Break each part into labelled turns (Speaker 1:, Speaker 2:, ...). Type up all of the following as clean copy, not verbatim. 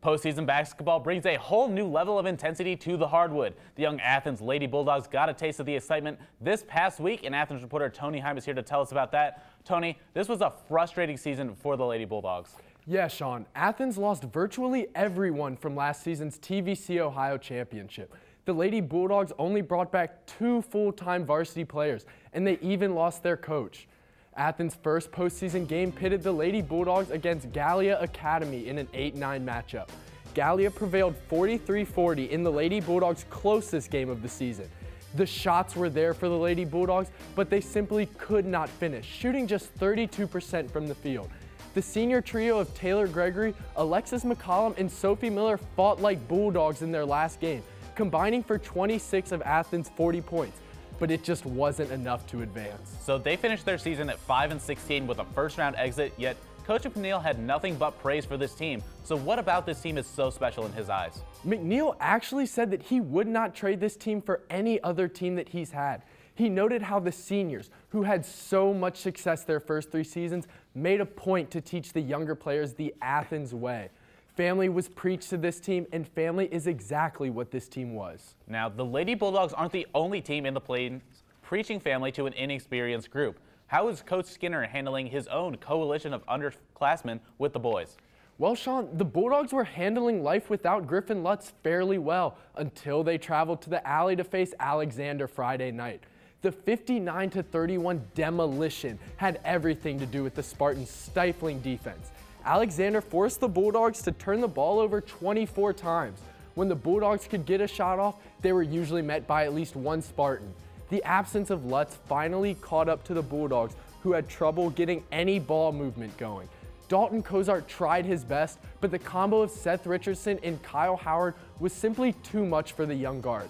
Speaker 1: Postseason basketball brings a whole new level of intensity to the Hardwood. The young Athens Lady Bulldogs got a taste of the excitement this past week, and Athens reporter Tony Heim is here to tell us about that. Tony, this was a frustrating season for the Lady Bulldogs.
Speaker 2: Yeah, Sean. Athens lost virtually everyone from last season's TVC Ohio Championship. The Lady Bulldogs only brought back 2 full-time varsity players, and they even lost their coach. Athens' first postseason game pitted the Lady Bulldogs against Gallia Academy in an 8-9 matchup. Gallia prevailed 43-40 in the Lady Bulldogs' closest game of the season. The shots were there for the Lady Bulldogs, but they simply could not finish, shooting just 32% from the field. The senior trio of Taylor Gregory, Alexis McCollum, and Sophie Miller fought like Bulldogs in their last game, combining for 26 of Athens' 40 points. But it just wasn't enough to advance.
Speaker 1: So they finished their season at 5-16 with a first-round exit, yet Coach McNeil had nothing but praise for this team. So what about this team is so special in his eyes?
Speaker 2: McNeil actually said that he would not trade this team for any other team that he's had. He noted how the seniors, who had so much success their first 3 seasons, made a point to teach the younger players the Athens way. Family was preached to this team, and family is exactly what this team was.
Speaker 1: Now, the Lady Bulldogs aren't the only team in the Plains preaching family to an inexperienced group. How is Coach Skinner handling his own coalition of underclassmen with the boys?
Speaker 2: Well, Sean, the Bulldogs were handling life without Griffin Lutz fairly well until they traveled to the Alley to face Alexander Friday night. The 59-31 demolition had everything to do with the Spartans' stifling defense. Alexander forced the Bulldogs to turn the ball over 24 times. When the Bulldogs could get a shot off, they were usually met by at least one Spartan. The absence of Lutz finally caught up to the Bulldogs, who had trouble getting any ball movement going. Dalton Cozart tried his best, but the combo of Seth Richardson and Kyle Howard was simply too much for the young guard.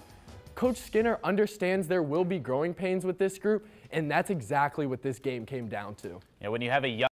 Speaker 2: Coach Skinner understands there will be growing pains with this group, and that's exactly what this game came down to.
Speaker 1: When you have a young